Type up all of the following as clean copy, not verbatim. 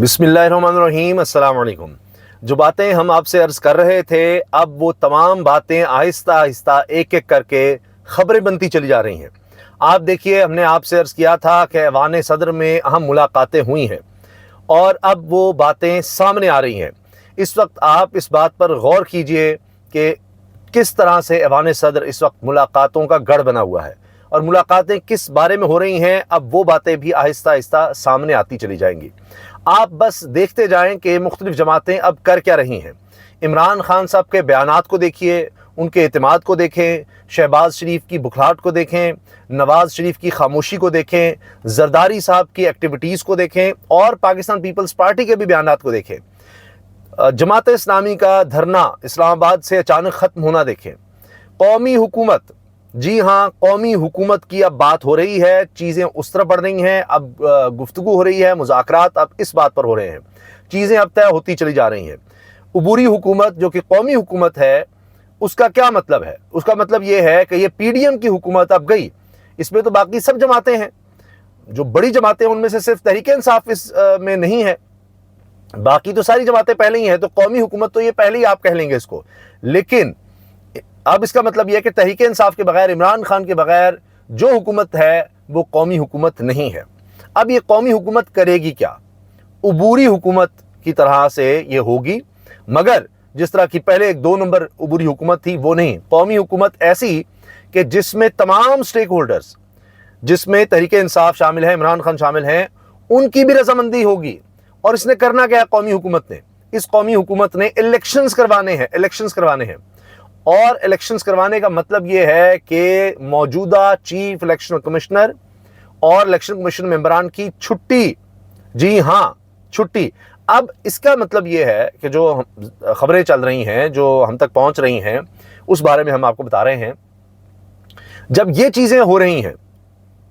बिस्मिल्लाहिर्रहमानिर्रहीम, अस्सलाम वालेकुम। जो बातें हम आपसे अर्ज़ कर रहे थे, अब वो तमाम बातें आहिस्ता आहिस्ता एक एक करके ख़बरें बनती चली जा रही हैं। आप देखिए, हमने आपसे अर्ज़ किया था कि ऐवान सदर में अहम मुलाकातें हुई हैं और अब वो बातें सामने आ रही हैं। इस वक्त आप इस बात पर गौर कीजिए कि किस तरह से ऐवान सदर इस वक्त मुलाकातों का गढ़ बना हुआ है और मुलाकातें किस बारे में हो रही हैं। अब वो बातें भी आहिस्ता आहिस्ता सामने आती चली जाएंगी। आप बस देखते जाएं कि मुख्तलिफ जमातें अब कर क्या रही हैं। इमरान खान साहब के बयानात को देखिए, उनके एतमाद को देखें, शहबाज शरीफ की बुखलाहट को देखें, नवाज शरीफ की खामोशी को देखें, जरदारी साहब की एक्टिविटीज़ को देखें और पाकिस्तान पीपल्स पार्टी के भी बयानात को देखें। जमात इस्लामी का धरना इस्लामाबाद से अचानक ख़त्म होना देखें। कौमी हुकूमत, जी हाँ, कौमी हुकूमत की अब बात हो रही है, चीज़ें उस तरफ बढ़ रही हैं। अब गुफ्तगू हो रही है, मुज़ाकरात अब इस बात पर हो रहे हैं, चीज़ें अब तय होती चली जा रही हैं। उबूरी हुकूमत जो कि कौमी हुकूमत है, उसका क्या मतलब है? उसका मतलब ये है कि ये PDM की हुकूमत अब गई। इसमें तो बाकी सब जमातें हैं, जो बड़ी जमातें उनमें से सिर्फ तहरीक इंसाफ इस में नहीं है, बाकी तो सारी जमातें पहले ही हैं। तो कौमी हुकूमत तो ये पहले ही आप कह लेंगे इसको, लेकिन अब इसका मतलब यह है कि तहरीक इंसाफ के बगैर, इमरान खान के बगैर जो हुकूमत है वो कौमी हुकूमत नहीं है। अब ये कौमी हुकूमत करेगी क्या? उबूरी हुकूमत की तरह से ये होगी, मगर जिस तरह की पहले एक 2 नंबर उबूरी हुकूमत थी वो नहीं। कौमी हुकूमत ऐसी कि जिसमें तमाम स्टेक होल्डर्स, जिसमें तहरीक इंसाफ शामिल है, इमरान खान शामिल हैं, उनकी भी रजामंदी होगी। और इसने करना क्या है कौमी हुकूमत ने? इस कौमी हुकूमत ने इलेक्शंस करवाने हैं। और इलेक्शंस करवाने का मतलब यह है कि मौजूदा चीफ इलेक्शन कमिश्नर और इलेक्शन कमीशन मेंबरान की छुट्टी, जी हां, छुट्टी। अब इसका मतलब यह है कि जो खबरें चल रही हैं, जो हम तक पहुंच रही हैं, उस बारे में हम आपको बता रहे हैं। जब ये चीजें हो रही हैं,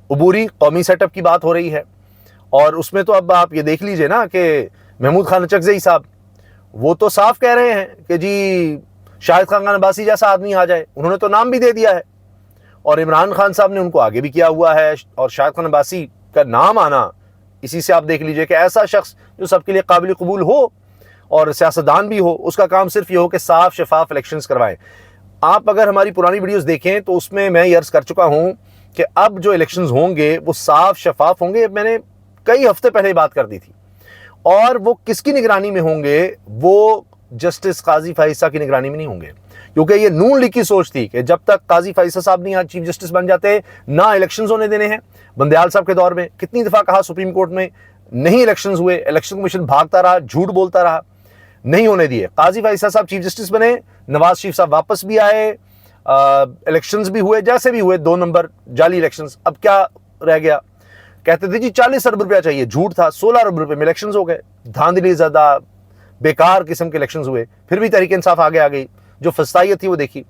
उबूरी कौमी सेटअप की बात हो रही है, और उसमें तो अब आप ये देख लीजिए ना कि महमूद खान चकज़ई साहब वो तो साफ कह रहे हैं कि जी शाहिद खान अब्बासी जैसा आदमी आ जाए। उन्होंने तो नाम भी दे दिया है और इमरान खान साहब ने उनको आगे भी किया हुआ है। और शाहिद खान अब्बासी का नाम आना, इसी से आप देख लीजिए कि ऐसा शख्स जो सबके लिए काबिल कबूल हो और सियासतदान भी हो, उसका काम सिर्फ ये हो कि साफ शफाफ इलेक्शंस करवाएं। आप अगर हमारी पुरानी वीडियोस देखें तो उसमें मैं ये अर्ज कर चुका हूं कि अब जो इलेक्शंस होंगे वो साफ शफाफ होंगे। मैंने कई हफ्ते पहले बात कर दी थी। और वो किसकी निगरानी में होंगे? वो जस्टिस काजी फाइसा की निगरानी में नहीं होंगे, क्योंकि ये नून लीग की सोच थी कि जब तक काजी फाइसा साहब नहीं चीफ जस्टिस बन जाते, ना इलेक्शंस होने देने हैं। बंदयाल साहब के दौर में कितनी दफा कहा सुप्रीम कोर्ट में, नहीं इलेक्शंस हुए, इलेक्शन कमीशन भागता रहा, झूठ बोलता रहा, नहीं होने दिए। काजी फाइसा साहब चीफ जस्टिस बने, नवाज शरीफ साहब वापस भी आए, इलेक्शंस भी हुए, जैसे भी हुए 2 नंबर जाली इलेक्शंस। अब क्या रह गया? कहते थे जी 40 अरब रुपया चाहिए, झूठ था। 16 अरब रुपए में इलेक्शंस हो गए। धांधली ज़्यादा बेकार किस्म के इलेक्शंस हुए, फिर भी तहरीक इंसाफ आगे आ गई। जो फस्तायत थी वो देखी।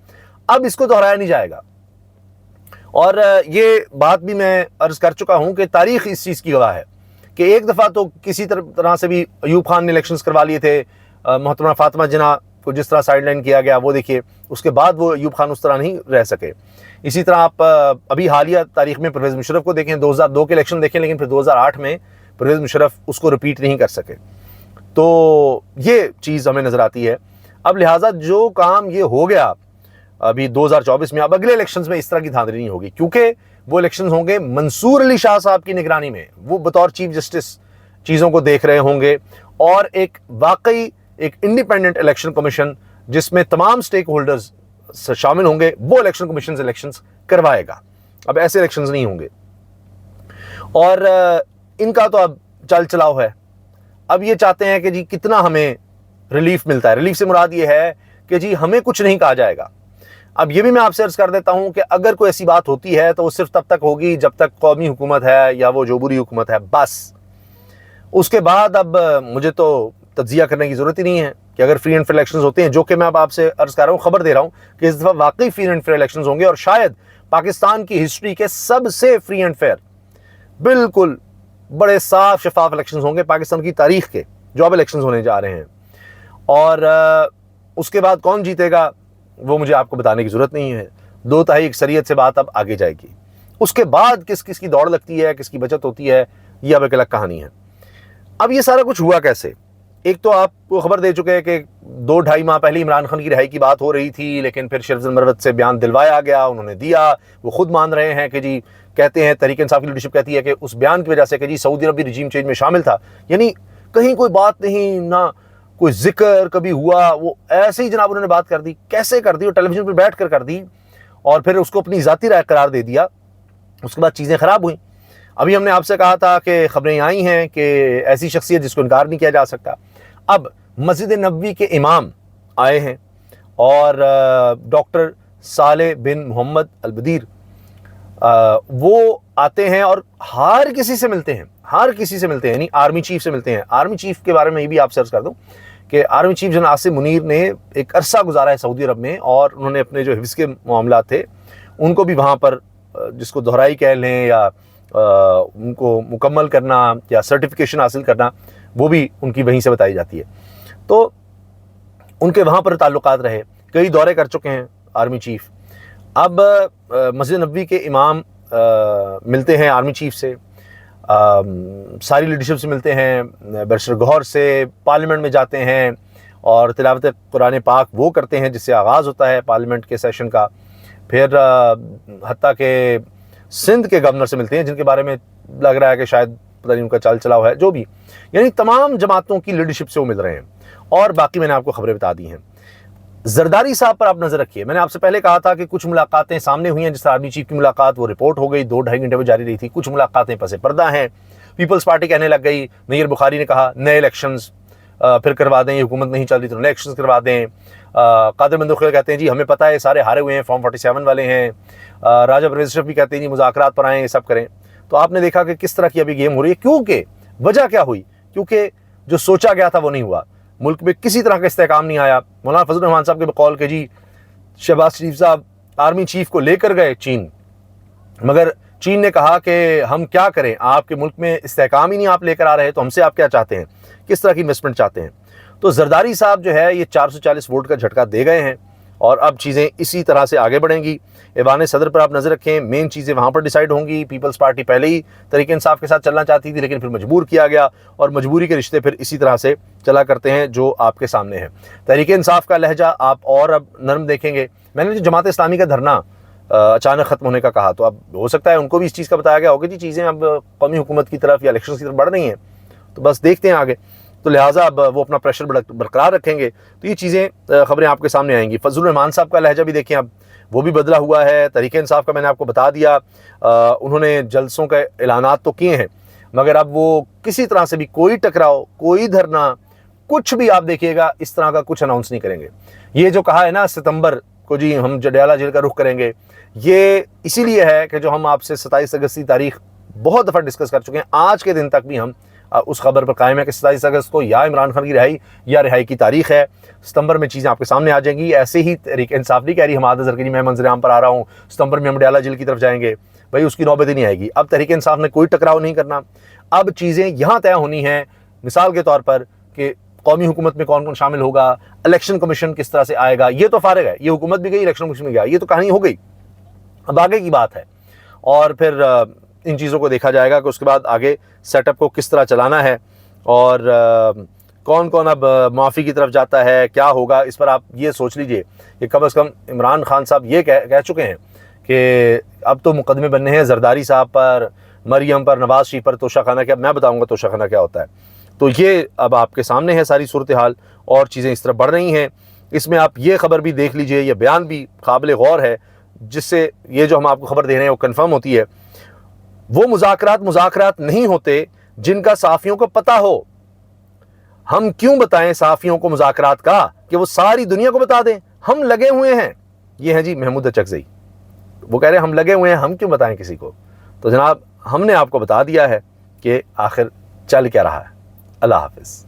अब इसको दोहराया नहीं जाएगा। और ये बात भी मैं अर्ज कर चुका हूं कि तारीख इस चीज की गवाह है कि एक दफा तो किसी तरह से भी अयूब खान ने इलेक्शंस करवा लिए थे। मोहतरमा फातिमा जिन्ना को जिस तरह साइडलाइन किया गया वो देखिए, उसके बाद वो अयूब खान उस तरह नहीं रह सके। इसी तरह आप अभी हालिया तारीख में परवेज़ मुशर्रफ को देखें, 2002 के इलेक्शन देखें, लेकिन फिर 2008 में परवेज़ मुशर्रफ उसको रिपीट नहीं कर सके। तो ये चीज़ हमें नज़र आती है। अब लिहाजा जो काम ये हो गया अभी 2024 में, अब अगले इलेक्शंस में इस तरह की धांधली नहीं होगी, क्योंकि वो इलेक्शंस होंगे मंसूर अली शाह साहब की निगरानी में। वो बतौर चीफ जस्टिस चीज़ों को देख रहे होंगे और एक वाकई एक इंडिपेंडेंट इलेक्शन कमीशन जिसमें तमाम स्टेक होल्डर्स शामिल होंगे, वो इलेक्शन कमीशन इलेक्शंस करवाएगा। अब ऐसे इलेक्शंस नहीं होंगे। और इनका तो अब चल चलाव है। अब ये चाहते हैं कि जी कितना हमें रिलीफ मिलता है। रिलीफ से मुराद ये है कि जी हमें कुछ नहीं कहा जाएगा। अब ये भी मैं आपसे अर्ज कर देता हूं कि अगर कोई ऐसी बात होती है तो वो सिर्फ तब तक होगी जब तक कौमी हुकूमत है या वो जोबूरी हुकूमत है, बस। उसके बाद अब मुझे तो तज्जिया करने की जरूरत ही नहीं है कि अगर फ्री एंड फेयर इलेक्शंस होते हैं, जो कि मैं अब आपसे अर्ज कर रहा हूं, खबर दे रहा हूं कि इस दफा वाकई फ्री एंड फेयर इलेक्शंस होंगे और शायद पाकिस्तान की हिस्ट्री के सबसे फ्री एंड फेयर, बिल्कुल बड़े साफ शफाफ इलेक्शंस होंगे पाकिस्तान की तारीख के, जो अब इलेक्शंस होने जा रहे हैं। और उसके बाद कौन जीतेगा वो मुझे आपको बताने की जरूरत नहीं है। 2 तिहाई अक्सरियत से बात अब आगे जाएगी। उसके बाद किस किस की दौड़ लगती है, किसकी बचत होती है, ये अब एक अलग कहानी है। اب یہ سارا کچھ ہوا کیسے؟ ایک تو آپ کو خبر دے چکے ہیں کہ 2-2.5 ماہ پہلے عمران خان کی رہائی کی بات ہو رہی تھی، لیکن پھر شریف المروت سے بیان دلوایا گیا، انہوں نے دیا، وہ خود مان رہے ہیں کہ جی کہتے ہیں تحریک انصاف کی لیڈرشپ کہتی ہے کہ اس بیان کی وجہ سے کہ جی سعودی عرب بھی رجیم چینج میں شامل تھا، یعنی کہیں کوئی بات نہیں، نہ کوئی ذکر کبھی ہوا، وہ ایسے ہی جناب انہوں نے بات کر دی. کیسے کر دی؟ اور ٹیلی ویژن پہ بیٹھ کر دی، اور پھر اس کو اپنی ذاتی رائے قرار دے دیا. اس کے بعد چیزیں خراب ہوئیں. ابھی ہم نے آپ سے کہا تھا کہ خبریں آئی ہیں کہ ایسی شخصیت جس کو انکار نہیں کیا جا سکتا. اب مسجد نبوی کے امام آئے ہیں اور ڈاکٹر صالح بن محمد البدیر وہ آتے ہیں اور ہر کسی سے ملتے ہیں، یعنی آرمی چیف سے ملتے ہیں. آرمی چیف کے بارے میں یہ بھی آپ سے عرض کر دوں کہ آرمی چیف جناب عاصم منیر نے ایک عرصہ گزارا ہے سعودی عرب میں، اور انہوں نے اپنے جو حفظ کے معاملات تھے ان کو بھی وہاں پر، جس کو دہرائی کہہ لیں یا ان کو مکمل کرنا یا سرٹیفکیشن حاصل کرنا، وہ بھی ان کی وہیں سے بتائی جاتی ہے. تو ان کے وہاں پر تعلقات رہے، کئی دورے کر چکے ہیں آرمی چیف. اب مسجد نبوی کے امام ملتے ہیں آرمی چیف سے، ساری لیڈرشپ سے ملتے ہیں، بیرسٹر گوہر سے، پارلیمنٹ میں جاتے ہیں اور تلاوت قرآن پاک وہ کرتے ہیں جس سے آغاز ہوتا ہے پارلیمنٹ کے سیشن کا. پھر حتیٰ کہ سندھ کے گورنر سے ملتے ہیں، جن کے بارے میں لگ رہا ہے کہ شاید پتہ نہیں ان کا چال چلاؤ ہے، جو بھی، یعنی تمام جماعتوں کی لیڈرشپ سے وہ مل رہے ہیں. اور باقی میں نے آپ کو خبریں بتا دی ہیں. زرداری صاحب پر آپ نظر رکھیے. میں نے آپ سے پہلے کہا تھا کہ کچھ ملاقاتیں سامنے ہوئی ہیں، جس طرح آرمی چیف کی ملاقات وہ رپورٹ ہو گئی، 2-2.5 گھنٹے میں جاری رہی تھی. کچھ ملاقاتیں پس پردہ ہیں. پیپلز پارٹی کہنے لگ گئی، نیر بخاری نے کہا نئے الیکشنز پھر کروا دیں، یہ حکومت نہیں چل رہی تو نئے الیکشنز کروا دیں. قادر مندوخیل کہتے ہیں جی ہمیں پتہ ہے سارے ہارے ہوئے ہیں، فارم 47 والے ہیں. راجہ پرویز اشرف بھی کہتے ہیں جی مذاکرات پر آئیں، یہ سب کریں. تو آپ نے دیکھا کہ کس طرح کی ابھی گیم ہو رہی ہے. کیونکہ وجہ کیا ہوئی؟ کیونکہ جو سوچا گیا تھا وہ نہیں ہوا. ملک میں کسی طرح کا استحکام نہیں آیا. مولانا فضل الرحمان صاحب کے بقول کہ جی شہباز شریف صاحب آرمی چیف کو لے کر گئے چین، مگر چین نے کہا کہ ہم کیا کریں، آپ کے ملک میں استحکام ہی نہیں آپ لے کر آ رہے، تو ہم سے آپ کیا چاہتے ہیں، کس طرح کی انویسٹمنٹ چاہتے ہیں. تو زرداری صاحب جو ہے یہ 440 ووٹ کا جھٹکا دے گئے ہیں، اور اب چیزیں اسی طرح سے آگے بڑھیں گی. ایوان صدر پر آپ نظر رکھیں، مین چیزیں وہاں پر ڈیسائیڈ ہوں گی. پیپلز پارٹی پہلے ہی تحریک انصاف کے ساتھ چلنا چاہتی تھی، لیکن پھر مجبور کیا گیا، اور مجبوری کے رشتے پھر اسی طرح سے چلا کرتے ہیں جو آپ کے سامنے ہیں. تحریک انصاف کا لہجہ آپ اور اب نرم دیکھیں گے. میں نے جو جماعت اسلامی کا دھرنا اچانک ختم ہونے کا کہا، تو اب ہو سکتا ہے ان کو بھی اس چیز کا بتایا گیا ہوگا جی چیزیں اب قومی حکومت کی طرف یا الیکشن کی طرف بڑھ رہی ہیں، تو بس دیکھتے ہیں آگے. تو لہٰذا اب وہ اپنا پریشر برقرار رکھیں گے، تو یہ چیزیں خبریں آپ کے سامنے آئیں گی. فضل الرحمان صاحب کا لہجہ بھی دیکھیں، اب وہ بھی بدلا ہوا ہے. تحریک انصاف کا میں نے آپ کو بتا دیا، انہوں نے جلسوں کے اعلانات تو کیے ہیں، مگر اب وہ کسی طرح سے بھی کوئی ٹکراؤ، کوئی دھرنا، کچھ بھی آپ دیکھیے گا اس طرح کا کچھ اناؤنس نہیں کریں گے. یہ جو کہا ہے نا ستمبر کو جی ہم جڈیالہ جیل کا رخ کریں گے، یہ اسی لیے ہے کہ جو ہم آپ سے 27 اگست کی تاریخ بہت دفعہ ڈسکس کر چکے ہیں، آج کے دن تک بھی ہم اس خبر پر قائم ہے کہ 27 اگست کو یا عمران خان کی رہائی یا رہائی کی تاریخ ہے. ستمبر میں چیزیں آپ کے سامنے آ جائیں گی. ایسے ہی تحریک انصاف نہیں کہہ رہی حماد اظہر کی میں منظر عام پر آ رہا ہوں، ستمبر میں ہم ڈیالہ جیل کی طرف جائیں گے، بھائی اس کی نوبت ہی نہیں آئے گی. اب تحریک انصاف نے کوئی ٹکراؤ نہیں کرنا. اب چیزیں یہاں طے ہونی ہیں، مثال کے طور پر کہ قومی حکومت میں کون کون شامل ہوگا، الیکشن کمیشن کس طرح سے آئے گا. یہ تو فارغ ہے، یہ حکومت بھی گئی، الیکشن کمیشن بھی گیا، یہ تو کہانی ہو گئی. اب آگے کی بات ہے، اور پھر ان چیزوں کو دیکھا جائے گا کہ اس کے بعد آگے سیٹ اپ کو کس طرح چلانا ہے، اور کون کون اب معافی کی طرف جاتا ہے، کیا ہوگا. اس پر آپ یہ سوچ لیجئے کہ کم از کم عمران خان صاحب یہ کہہ چکے ہیں کہ اب تو مقدمے بننے ہیں زرداری صاحب پر، مریم پر، نواز شریف پر، توشہ خانہ کیا. میں بتاؤں گا توشہ خانہ کیا ہوتا ہے. تو یہ اب آپ کے سامنے ہے ساری صورتحال، اور چیزیں اس طرح بڑھ رہی ہیں. اس میں آپ یہ خبر بھی دیکھ لیجئے، یہ بیان بھی قابل غور ہے، جس سے یہ جو ہم آپ کو خبر دے رہے ہیں وہ کنفرم ہوتی ہے. وہ مذاکرات نہیں ہوتے جن کا صحافیوں کو پتہ ہو. ہم کیوں بتائیں صحافیوں کو مذاکرات کا کہ وہ ساری دنیا کو بتا دیں. ہم لگے ہوئے ہیں. یہ ہیں جی محمود اچکزئی، وہ کہہ رہے ہیں ہم لگے ہوئے ہیں، ہم کیوں بتائیں کسی کو. تو جناب ہم نے آپ کو بتا دیا ہے کہ آخر چل کیا رہا ہے. اللہ حافظ.